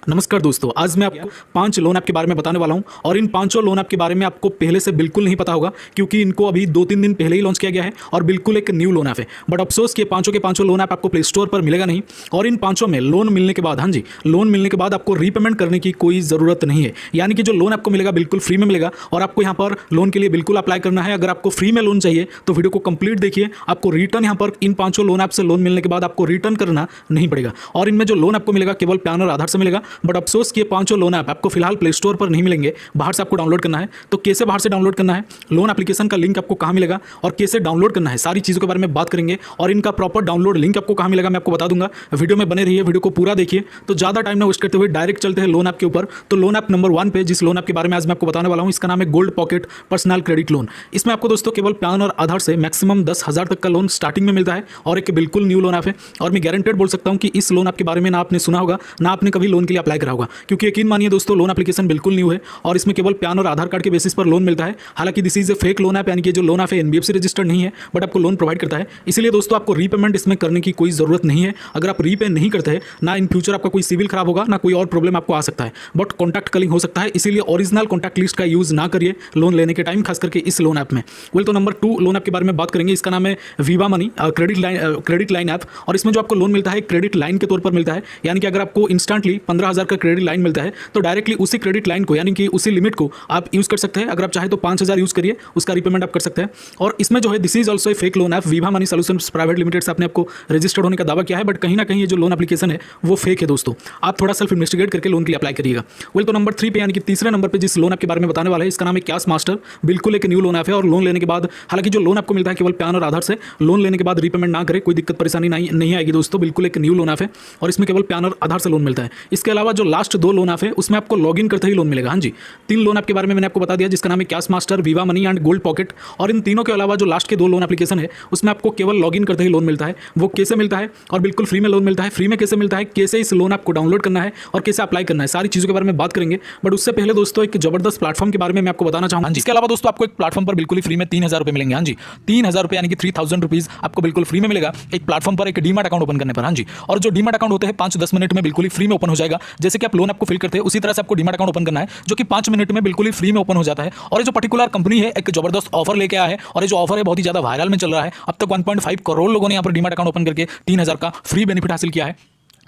नमस्कार दोस्तों, आज मैं आपको 5 लोन ऐप के बारे में बताने वाला हूं और इन पांचों लोन ऐप के बारे में आपको पहले से बिल्कुल नहीं पता होगा क्योंकि इनको अभी 2-3 दिन पहले ही लॉन्च किया गया है और बिल्कुल एक न्यू लोन ऐप है। बट अफसोस कि पांचों के पांचों लोन ऐप आपको प्ले स्टोर पर मिलेगा नहीं और इन पांचों में लोन मिलने के बाद, हाँ जी, लोन मिलने के बाद आपको रीपेमेंट करने की कोई ज़रूरत नहीं है। यानी कि जो लोन आपको मिलेगा बिल्कुल फ्री में मिलेगा और आपको यहाँ पर लोन के लिए बिल्कुल अप्लाई करना है। अगर आपको फ्री में लोन चाहिए तो वीडियो को कंप्लीट देखिए। आपको रिटर्न यहाँ पर इन पांचों लोन ऐप से लोन मिलने के बाद आपको रिटर्न करना नहीं पड़ेगा और इनमें जो लोन आपको मिलेगा केवल पैन और आधार से मिलेगा। बट अफसोस कि पांचों लोन ऐप आपको फिलहाल प्ले स्टोर पर नहीं मिलेंगे, बाहर से आपको डाउनलोड करना है। तो कैसे बाहर से डाउनलोड करना है, लोन एप्लीकेशन का लिंक आपको कहां मिलेगा और कैसे डाउनलोड करना है, सारी चीज़ों के बारे में बात करेंगे और इनका प्रॉपर डाउनलोड लिंक आपको कहां मिलेगा मैं आपको बता दूंगा। वीडियो में बने रहिए, वीडियो को पूरा देखिए। तो ज़्यादा टाइम ना वेस्ट करते हुए डायरेक्ट चलते हैं लोन ऐप के ऊपर। तो लोन ऐप नंबर 1 पे जिस लोन ऐप के बारे में आज मैं आपको बताने वाला हूँ, इसका नाम है gold pocket personal credit loan. इसमें आपको दोस्तों केवल पैन और आधार से मैक्सिमम 10,000 तक का लोन स्टार्टिंग में मिलता है और एक बिल्कुल न्यू लोन ऐप है। और मैं गारंटेड बोल सकता हूँ कि इस लोन ऐप के बारे में ना आपने सुना होगा ना आपने कभी लोन के लिए अप्लाई करा होगा, क्योंकि यकीन मानिए दोस्तों लोन एप्लीकेशन बिल्कुल न्यू है और इसमें केवल पैन और आधार कार्ड के बेसिस पर लोन मिलता है। हालांकि this is a fake loan app, यानी कि जो लोन ऐप है एनबीएफसी रजिस्टर्ड नहीं है बट आपको लोन प्रोवाइड करता है। इसलिए दोस्तों आपको रीपेमेंट इसमें करने की कोई जरूरत नहीं है। अगर आप रीपे नहीं करते हैं ना इन फ्यूचर आपका कोई सिविल खराब होगा ना कोई और प्रॉब्लम आपको आ सकता है, बट कॉन्टैक्ट कलिंग हो सकता है। इसीलिए ओरिजिनल कॉन्टैक्ट लिस्ट का यूज ना करिए लोन लेने के टाइम, खास करके इस लोन ऐप में। तो नंबर 2 लोन ऐप के बारे में बात करेंगे। इसका नाम है Viva money credit line app और इसमें जो आपको लोन मिलता है क्रेडिट लाइन के तौर पर मिलता है। यानी कि अगर आपको इंस्टेंटली 15,000 का क्रेडिट लाइन मिलता है तो डायरेक्टली उसी क्रेडिट लाइन को, यानी कि उसी लिमिट को आप यूज कर सकते हैं। अगर आप चाहे तो 5,000 यूज करिए, उसका रीपेमेंट आप कर सकते हैं। और इसमें जो है this is also a fake loan app. Viva money solutions private limited से आपने आपको रजिस्टर्ड होने का दावा किया है, बट कहीं ना कहीं ये जो लोन एप्लीकेशन है वो फेक है दोस्तों। आप थोड़ा सेल्फ इन्वेस्टिगेट करके लोन के लिए अप्लाई करिएगा। तो नंबर 3 पे, यानी कि तीसरे नंबर पे जिस लोन ऐप के बारे में बताने वाला है, इसका नाम है कैश मास्टर। बिल्कुल एक न्यू लोन ऐप है और लोन लेने के बाद, हालांकि जो लोन आपको मिलता है केवल पैन और आधार से, लोन लेने के बाद रीपेमेंट ना करें, कोई दिक्कत परेशानी नहीं आएगी दोस्तों। बिल्कुल एक न्यू लोन ऐप है और इसमें केवल पैन और आधार से लोन मिलता है। इसके अलावा जो लास्ट 2 लोन ऐप है उसमें आपको लॉगिन करते ही लोन मिलेगा। हाँ जी, 3 लोन ऐप के बारे में मैंने आपको बता दिया, जिसका नाम है cash master, Viva money and gold pocket. और इन तीनों के अलावा जो लास्ट के 2 लोन एप्लीकेशन है उसमें आपको केवल लॉगिन करते ही लोन मिलता है। वो कैसे मिलता है और बिल्कुल फ्री में लोन मिलता है। फ्री में कैसे मिलता है, कैसे इस लोन ऐप को डाउनलोड करना है और कैसे अप्लाई करना है, सारी चीज़ों के बारे में बात करेंगे। बट उससे पहले दोस्तों एक जबरदस्त प्लेटफॉर्म के बारे में मैं आपको बताना चाहूँगा। इसके अलावा दोस्तों आपको एक प्लेटफॉर्म पर बिल्कुल फ्री में 3,000 रुपये मिलेंगे। हाँ जी, 3,000 रुपये यानी कि 3,000 रुपीज़ आपको बिल्कुल फ्री में मिलेगा एक प्लेटफॉर्म पर, एक डीमैट अकाउंट ओपन करने पर। हाँ जी, और जो डीमैट अकाउंट होते हैं 5-10 मिनट में बिल्कुल फ्री में ओपन हो जाएगा। जैसे कि आप लोन आपको फिल करते हैं उसी तरह से आपको डीमैट अकाउंट ओपन करना है, जो कि 5 मिनट में बिल्कुल फ्री में ओपन हो जाता है। और ये जो पर्टिकुलर कंपनी है एक जबरदस्त ऑफर लेके आया है और ये जो ऑफर है बहुत ही ज्यादा वायरल में चल रहा है। अब तक 1.5 करोड़ लोगों ने यहाँ पर डीमैट अकाउंट ओपन करके 3,000 का फ्री बेनिफिट हासिल किया है।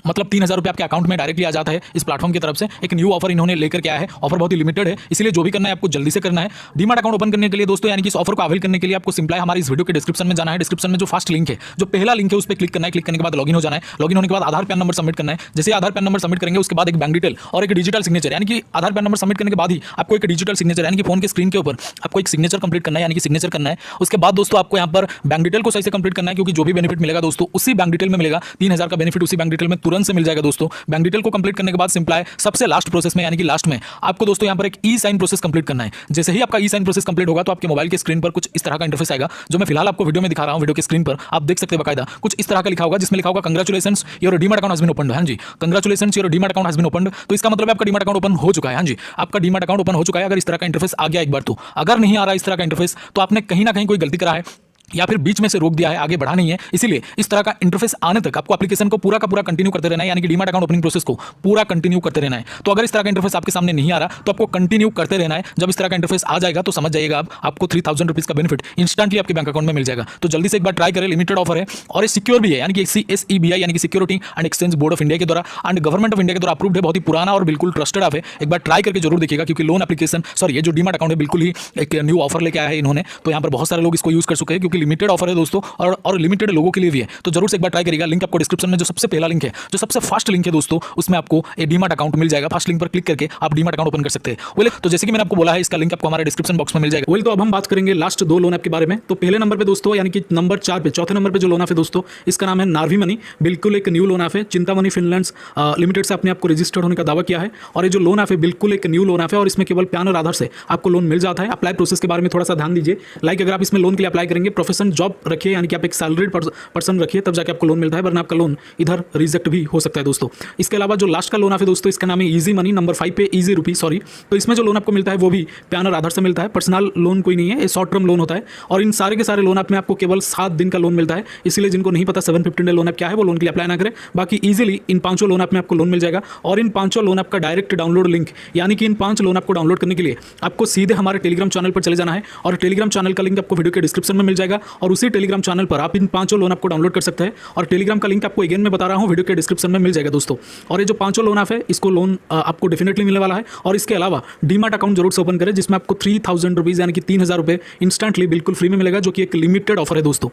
मतलब 3,000 रुपये आपके अकाउंट में डायरेक्टली आ जाता है इस प्लेटफॉर्म की तरफ से। एक न्यू ऑफर इन्होंने लेकर के आया है। ऑफर बहुत ही लिमिटेड है, इसलिए जो भी करना है आपको जल्दी से करना है। डीमैट अकाउंट ओपन करने के लिए दोस्तों, यानी कि इस ऑफर को अवेल करने के लिए आपको सिंपल हमारे इस वीडियो के डिस्क्रिप्शन में जाना है। डिस्क्रिप्शन में जो फर्स्ट लिंक है, जो पहला लिंक है, उस पर क्लिक करना है। क्लिक करने के बाद लॉगिन हो जाना है। लॉगिन होने के बाद आधार पैन नंबर सबमिट करना है। जैसे आधार पैन नंबर सबमिट करेंगे उसके बाद एक बैंक डिटेल और एक डिजिटल सिग्नेचर, यानी कि आधार पैन नंबर सबमिट करने के बाद ही आपको एक डिजिटल सिग्नेचर, यानी कि फोन के स्क्रीन के ऊपर आपको एक सिग्नेचर कंप्लीट करना है, यानी कि सिग्नेचर करना है। उसके बाद दोस्तों आपको यहाँ पर बैंक डिटेल को सही से कंप्लीट करना है, क्योंकि जो भी बेनिफिट मिलेगा दोस्तों उसी बैंक डिटेल में मिलेगा। 3,000 का बेनिफिट उसी बैंक डिटेल में तुरंत से मिल जाएगा दोस्तों। बैंक डिटेल को कंप्लीट करने के बाद सिंपल है सबसे लास्ट प्रोसेस में, यानी कि लास्ट में आपको दोस्तों यहाँ पर एक ई साइन प्रोसेस कंप्लीट करना है। जैसे ही आपका ई साइन प्रोसेस कंप्लीट होगा तो आपके मोबाइल के स्क्रीन पर कुछ इस तरह का इंटरफेस आएगा, जो मैं फिलहाल आपको वीडियो में दिखा रहा हूँ। वीडियो के स्क्रीन पर आप देख सकते हैं बकायदा कुछ इस तरह का लिखा होगा, जिसमें लिखा होगा congratulations your demat account has been opened. हाँ जी, congratulations your demat account has been opened. तो इसका मतलब आपका डीमैट अकाउंट ओपन हो चुका है। हाँ जी, आपका डीमैट अकाउंट ओपन हो चुका है। अगर इस तरह का इंटरफेस आ गया एक बार तो, अगर नहीं आ रहा इस तरह का इंटरफेस तो आपने कहीं ना कहीं कोई गलती करा है या फिर बीच में से रोक दिया है, आगे बढ़ा नहीं है। इसीलिए इस तरह का इंटरफेस आने तक आपको एप्लीकेशन को पूरा का पूरा कंटिन्यू करते रहना है, यानी कि डीमैट अकाउंट ओपनिंग प्रोसेस को पूरा कंटिन्यू करते रहना है। तो अगर इस तरह का इंटरफेस आपके सामने नहीं आ रहा तो आपको कंटिन्यू करते रहना है। जब इस तरह का इंटरफेस आ जाएगा तो समझ जाइएगा आपको 3,000 रुपीज़ का बेनिफिट इंस्टेंटली आपके बैंक अकाउंट में मिल जाएगा। तो जल्दी से एक बार ट्राई करें, लिमिटेड ऑफर है और ये सिक्योर भी है, यानी कि SEBI यानी कि security and exchange board of India के द्वारा एंड गवर्नमेंट ऑफ इंडिया के द्वारा अप्रूव्ड है। बहुत ही पुराना और बिल्कुल ट्रस्टेड ऐप है। एक बार ट्राई करके जरूर देखिएगा, क्योंकि लोन एप्लीकेशन ये जो डीमैट अकाउंट है बिल्कुल ही एक न्यू ऑफर लेके आया है इन्होंने। तो यहाँ पर बहुत सारे लोग इसको यूज कर चुके हैं, क्योंकि लिमिटेड ऑफर है दोस्तों और लिमिटेड लोगों के लिए भी है। तो जरूर से एक बार ट्राई करिएगा। लिंक आपको डिस्क्रिप्शन में जो सबसे पहला लिंक है, जो सबसे फर्स्ट लिंक है दोस्तों, उसमें आपको एक डीमैट अकाउंट मिल जाएगा। फर्स्ट लिंक पर क्लिक करके आप डीमैट अकाउंट ओपन कर सकते हैं। तो जैसे कि मैंने आपको बोला है, इसका लिंक आपको हमारे डिस्क्रिप्शन बॉक्स में मिल जाएगा। तो अब हम बात करेंगे लास्ट 2 लोन ऐप के बारे में। तो पहले नंबर पे दोस्तों, यानी कि नंबर 4 पे, चौथे नंबर पे जो लोन ऐप है दोस्तों, इसका नाम है नार्वी मनी। बिल्कुल एक न्यू लोन ऐप है। चिंतामणि फिनलैंड्स लिमिटेड से अपने आपको रजिस्टर्ड होने का दावा किया है और ये जो लोन ऐप है बिल्कुल एक न्यू लोन ऐप है और इसमें केवल पैन और आधार से आपको लोन मिल जाता है। अप्लाई प्रोसेस के बारे में थोड़ा सा ध्यान दीजिए। लाइक अगर आप इसमें लोन के लिए अप्लाई करेंगे, प्रोफेशन जॉब रखिए, यानी कि आप एक सैलरीड पर्सन रखिए, तब जाके आपको लोन मिलता है, वरना आपका लोन इधर रिजेक्ट भी हो सकता है दोस्तों। इसके अलावा जो लास्ट का लोन ऑफ है दोस्तों, इसका नाम है ईजी मनी, नंबर 5 पे ईजी रुपी, सॉरी। तो इसमें जो लोन आपको मिलता है वो भी पैन और आधार से मिलता है, पर्सनल लोन कोई नहीं है, ये शॉर्ट टर्म लोन होता है। और इन सारे के सारे लोन आप में आपको केवल 7 दिन का लोन मिलता है, इसलिए जिनको नहीं पता 715 डे लोन ऐप क्या है, वो लोन के लिए अप्लाई ना करें। बाकी इजीली इन 5 लोन ऐप में आपको लोन मिल जाएगा। और इन 5 लोन ऐप का डायरेक्ट डाउनलोड लिंक, यानी कि इन 5 लोन ऐप को डाउनलोड करने के लिए आपको सीधे हमारे टेलीग्राम चैनल पर चले जाना है, और टेलीग्राम चैनल का लिंक आपको वीडियो के डिस्क्रिप्शन में मिल जाएगा। और उसी टेलीग्राम चैनल पर आप इन 5 लोन ऐप को डाउनलोड कर सकते हैं, और टेलीग्राम का लिंक आपको अगेन मैं बता रहा हूँ वीडियो के डिस्क्रिप्शन में मिल जाएगा दोस्तों। और ये जो 5 लोन ऐप है, इसको लोन आपको डेफिनेटली मिलने वाला है। और इसके अलावा डीमैट अकाउंट जरूर से ओपन करें, जिसमें आपको 3000 रुपीज़ यानी कि 3000 रुपये इंस्टेंटली बिल्कुल फ्री में मिलेगा, जो कि एक लिमिटेड ऑफर है दोस्तों।